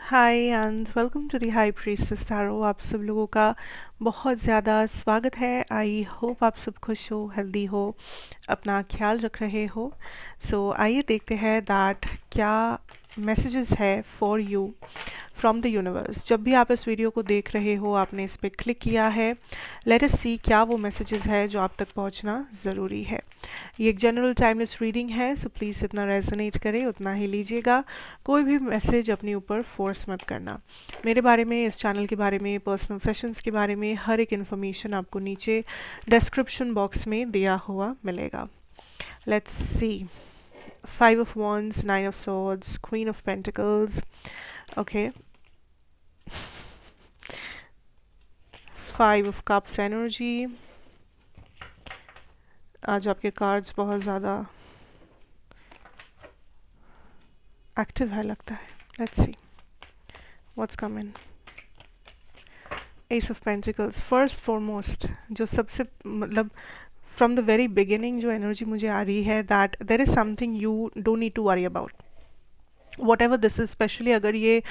Hi and welcome to the high priestess tarot. आप सब लोगों का बहुत ज़्यादा स्वागत है। आई होप आप सब खुश हो, हेल्दी हो, अपना ख्याल रख रहे हो। आइए देखते हैं दैट क्या मैसेजेस है for you from the universe. जब भी आप इस वीडियो को देख रहे हो, आपने इस पर क्लिक किया है, लेट अस सी क्या वो मैसेजेस है जो आप तक पहुंचना ज़रूरी है। ये एक जनरल टाइमलेस रीडिंग है, सो प्लीज़ जितना रेजोनेट करे उतना ही लीजिएगा। कोई भी मैसेज अपने ऊपर फोर्स मत करना। मेरे बारे में, इस चैनल के बारे में, पर्सनल सेशंस के बारे में हर एक इन्फॉर्मेशन आपको नीचे डिस्क्रिप्शन बॉक्स में दिया हुआ मिलेगा। Let's see. 5 of Wands, 9 of Swords, Queen of Pentacles. Okay. 5 of Cups energy. आज आपके कार्ड्स बहुत ज़्यादा एक्टिव है लगता है। Let's see what's coming. Ace of pentacles. First foremost जो सबसे मतलब फ्रॉम द वेरी बिगिनिंग जो एनर्जी मुझे आ रही है that there is something you don't need to worry about, whatever this is. Specially अगर ये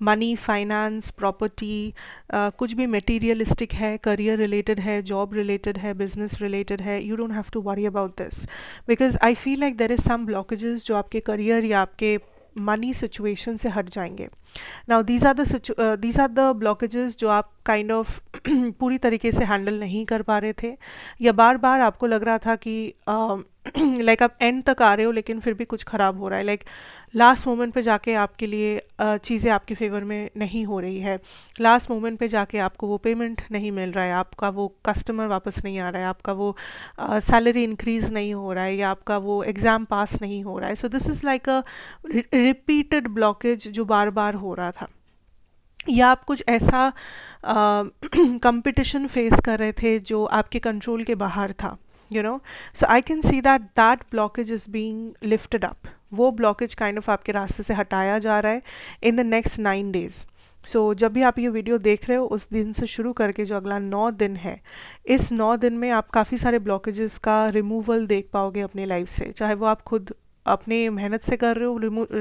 मनी, फाइनेंस, प्रॉपर्टी, कुछ भी मटेरियलिस्टिक है, करियर रिलेटेड है, जॉब रिलेटेड है, बिजनेस रिलेटेड है, you don't have to worry about this because I feel like there is some blockages जो आपके करियर या आपके मनी सिचुएशन से हट जाएंगे। Now these are the blockages जो आप काइंड ऑफ पूरी तरीके से हैंडल नहीं कर पा रहे थे, या बार बार आपको लग रहा था कि लाइक आप एंड तक आ रहे हो लेकिन फिर भी कुछ ख़राब हो रहा है। लाइक लास्ट मोमेंट पे जाके आपके लिए चीज़ें आपके फेवर में नहीं हो रही है। लास्ट मोमेंट पे जाके आपको वो पेमेंट नहीं मिल रहा है, आपका वो कस्टमर वापस नहीं आ रहा है, आपका वो सैलरी इंक्रीज नहीं हो रहा है, या आपका वो एग्ज़ाम पास नहीं हो रहा है। So this is like a repeated blockage जो बार बार हो रहा था, या आप कुछ ऐसा कंपटीशन फेस कर रहे थे जो आपके कंट्रोल के बाहर था, you know. So I can see that that blockage is being lifted up. वो ब्लॉकेज काइंड ऑफ आपके रास्ते से हटाया जा रहा है इन द नेक्स्ट 9 days। सो जब भी आप ये वीडियो देख रहे हो उस दिन से शुरू करके जो अगला 9 दिन है, इस 9 दिन में आप काफ़ी सारे ब्लॉकेजेस का रिमूवल देख पाओगे अपनी लाइफ से, चाहे वो आप खुद अपने मेहनत से कर रहे हो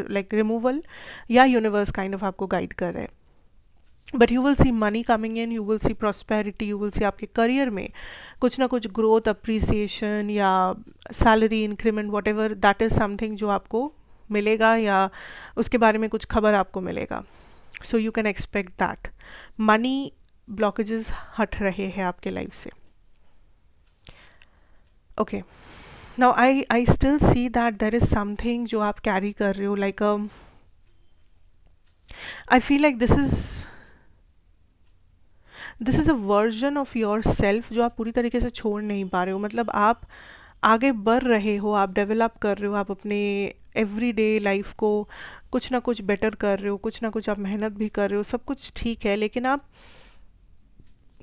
लाइक रिमूवल, या यूनिवर्स काइंड ऑफ आपको गाइड कर रहे हैं। But you will see money coming in, you will see prosperity, you will see आपके करियर में कुछ ना कुछ ग्रोथ, अप्रिसिएशन या salary increment, what ever that is something जो आपको मिलेगा, या उसके बारे में कुछ खबर आपको मिलेगा। So you can expect that money blockages हट रहे हैं आपके लाइफ से। Okay, now I still see that there is something जो आप कैरी कर रहे हो, like I feel like this is a version of your self जो आप पूरी तरीके से छोड़ नहीं पा रहे हो। मतलब आप आगे बढ़ रहे हो, आप डेवलप कर रहे हो, आप अपने एवरीडे लाइफ को कुछ ना कुछ बेटर कर रहे हो, कुछ ना कुछ आप मेहनत भी कर रहे हो, सब कुछ ठीक है, लेकिन आप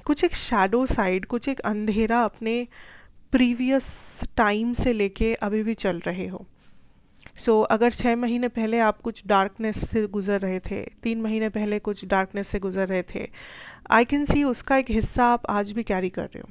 कुछ एक शैडो साइड, कुछ एक अंधेरा अपने प्रीवियस टाइम से लेके अभी भी चल रहे हो। अगर 6 महीने पहले आप कुछ डार्कनेस से गुजर रहे थे, 3 महीने पहले कुछ डार्कनेस से गुजर रहे थे, आई कैन सी उसका एक हिस्सा आप आज भी कैरी कर रहे हो।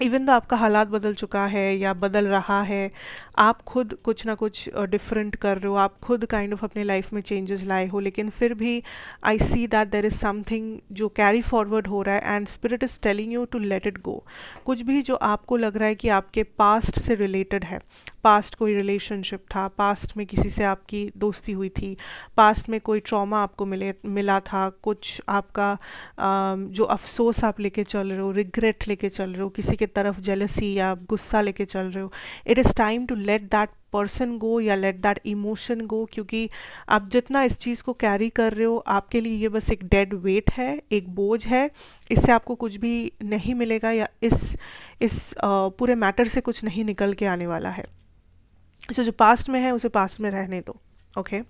इवन तो आपका हालात बदल चुका है या बदल रहा है, आप खुद कुछ ना कुछ डिफरेंट कर रहे हो, आप खुद काइंड ऑफ अपने लाइफ में चेंजेस लाए हो, लेकिन फिर भी I see that there is something जो कैरी फॉरवर्ड हो रहा है and spirit is telling you to let it go. कुछ भी जो आपको लग रहा है कि आपके पास्ट से रिलेटेड है, पास्ट कोई रिलेशनशिप था, पास्ट में किसी से आपकी दोस्ती हुई थी, पास्ट में कोई ट्रॉमा आपको मिला था, कुछ आपका जो अफसोस आप लेके चल रहे हो, रिग्रेट लेके चल रहे हो, किसी के तरफ जेलसी या गुस्सा लेके चल रहे हो, it is time to let that person go या लेट दैट इमोशन गो। क्योंकि आप जितना इस चीज़ को कैरी कर रहे हो, आपके लिए ये बस एक डेड वेट है, एक बोझ है, इससे आपको कुछ भी नहीं मिलेगा, या इस पूरे मैटर से कुछ नहीं निकल के आने वाला है। जो पास्ट में है उसे पास्ट में रहने दो। Okay,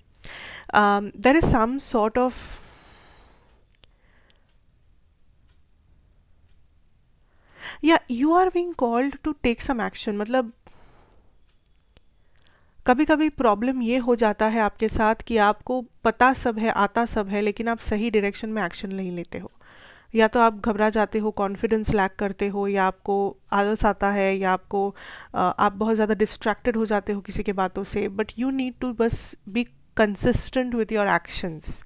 there is some sort of या you are being called to take some action. मतलब कभी कभी प्रॉब्लम ये हो जाता है आपके साथ कि आपको पता सब है, आता सब है, लेकिन आप सही डायरेक्शन में एक्शन नहीं लेते हो। या तो आप घबरा जाते हो, कॉन्फिडेंस लैक करते हो, या आपको आलस आता है, या आप बहुत ज़्यादा डिस्ट्रैक्टेड हो जाते हो किसी के बातों से। बट यू नीड टू बस be consistent with your actions,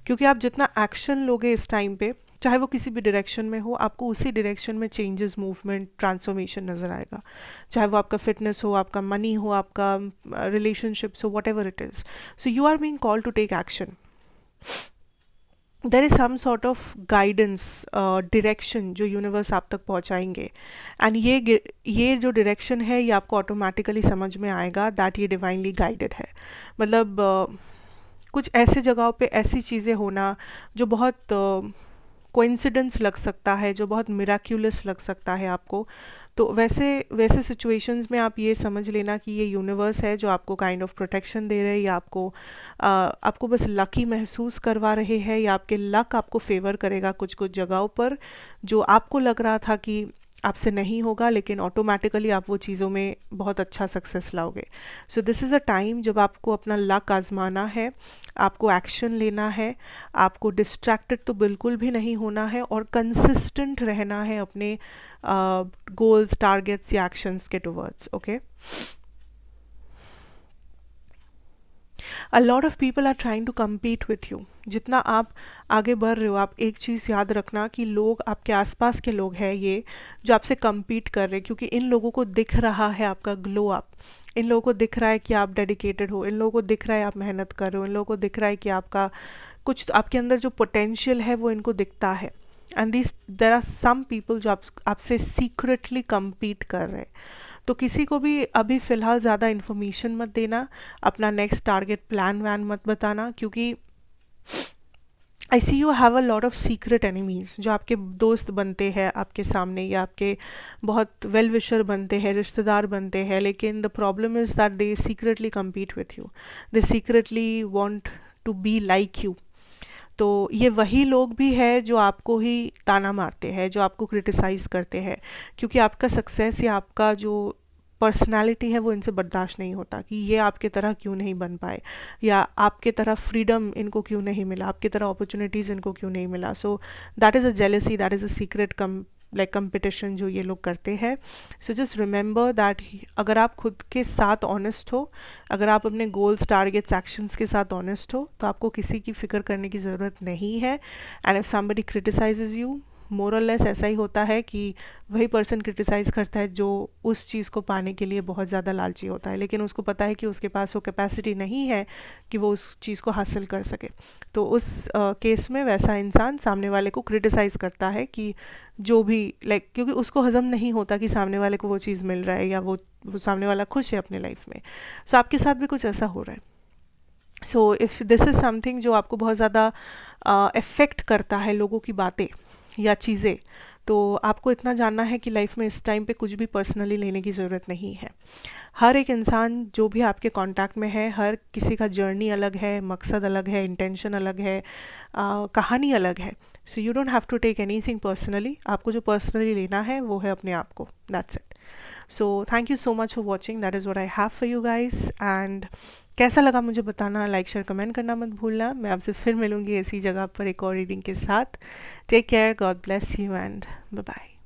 क्योंकि आप जितना एक्शन लोगे इस टाइम पे, चाहे वो किसी भी डायरेक्शन में हो, आपको उसी डायरेक्शन में चेंजेस, मूवमेंट, ट्रांसफॉर्मेशन नज़र आएगा। चाहे वो आपका फिटनेस हो, आपका मनी हो, आपका रिलेशनशिप्स हो, whatever it is. So you are being called to take action. There is some sort of guidance, direction जो यूनिवर्स आप तक पहुंचाएंगे, एंड ये जो डायरेक्शन है ये आपको ऑटोमेटिकली समझ में आएगा दैट ये डिवाइनली गाइडेड है। मतलब कुछ ऐसे जगहों पे ऐसी चीज़ें होना जो बहुत कोइंसिडेंस लग सकता है, जो बहुत मिराक्यूलस लग सकता है आपको, तो वैसे वैसे सिचुएशंस में आप ये समझ लेना कि ये यूनिवर्स है जो आपको काइंड ऑफ प्रोटेक्शन दे रहे हैं, या आपको बस लकी महसूस करवा रहे हैं, या आपके लक आपको फेवर करेगा कुछ कुछ जगहों पर जो आपको लग रहा था कि आपसे नहीं होगा, लेकिन ऑटोमेटिकली आप वो चीज़ों में बहुत अच्छा सक्सेस लाओगे। So this is a time जब आपको अपना लक आजमाना है, आपको एक्शन लेना है, आपको डिस्ट्रैक्टेड तो बिल्कुल भी नहीं होना है, और कंसिस्टेंट रहना है अपने गोल्स, टारगेट्स या एक्शंस के towards. Okay, a lot of people are trying to compete with you. जितना आप आगे बढ़ रहे हो, आप एक चीज़ याद रखना कि लोग आपके आसपास के लोग हैं ये जो आपसे कम्पीट कर रहे हैं, क्योंकि इन लोगों को दिख रहा है आपका ग्लो अप, इन लोगों को दिख रहा है कि आप डेडिकेटेड हो, इन लोगों को दिख रहा है आप मेहनत कर रहे हो, इन लोगों को दिख रहा है कि आपका कुछ आपके अंदर जो पोटेंशियल है वो इनको दिखता है। And this there are some people जो आपसे सीक्रेटली कम्पीट कर रहे हैं। तो किसी को भी अभी फ़िलहाल ज़्यादा इन्फॉर्मेशन मत देना, अपना नेक्स्ट टारगेट प्लान वैन मत बताना, क्योंकि I see you have a lot of secret enemies जो आपके दोस्त बनते हैं आपके सामने, या आपके बहुत वेल विशर बनते हैं, रिश्तेदार बनते हैं, लेकिन the problem is that they secretly compete with you, they secretly want to be like you. तो ये वही लोग भी हैं जो आपको ही ताना मारते हैं, जो आपको क्रिटिसाइज़ करते हैं, क्योंकि आपका सक्सेस या आपका जो पर्सनालिटी है वो इनसे बर्दाश्त नहीं होता कि ये आपके तरह क्यों नहीं बन पाए, या आपके तरह फ्रीडम इनको क्यों नहीं मिला, आपके तरह अपॉर्चुनिटीज़ इनको क्यों नहीं मिला। So that is a jealousy, that is a secret like competition जो ये लोग करते हैं। सो जस्ट रिमेंबर दैट अगर आप खुद के साथ ऑनेस्ट हो, अगर आप अपने गोल्स, टारगेट्स, एक्शंस के साथ ऑनेस्ट हो, तो आपको किसी की फिक्र करने की ज़रूरत नहीं है। एंड इफ समबडी क्रिटिसाइजेज यू, मोर और लेस ऐसा ही होता है कि वही पर्सन क्रिटिसाइज़ करता है जो उस चीज़ को पाने के लिए बहुत ज़्यादा लालची होता है, लेकिन उसको पता है कि उसके पास वो कैपेसिटी नहीं है कि वो उस चीज़ को हासिल कर सके। तो उस केस में वैसा इंसान सामने वाले को क्रिटिसाइज़ करता है कि जो भी लाइक क्योंकि उसको हजम नहीं होता कि सामने वाले को वो चीज़ मिल रहा है, या वो सामने वाला खुश है अपने लाइफ में। सो आपके साथ भी कुछ ऐसा हो रहा है। So if this is something जो आपको बहुत ज़्यादा अफेक्ट करता है, लोगों की बातें या चीज़ें, तो आपको इतना जानना है कि लाइफ में इस टाइम पे कुछ भी पर्सनली लेने की ज़रूरत नहीं है। हर एक इंसान जो भी आपके कांटेक्ट में है, हर किसी का जर्नी अलग है, मकसद अलग है, इंटेंशन अलग है, कहानी अलग है। So you don't have to take anything personally. आपको जो पर्सनली लेना है वो है अपने आप को, that's it. So thank you so much for watching, that is what I have for you guys. And कैसा लगा मुझे बताना, लाइक शेयर कमेंट करना मत भूलना। मैं आपसे फिर मिलूंगी ऐसी जगह पर एक और रीडिंग के साथ। Take care, God bless you and bye bye.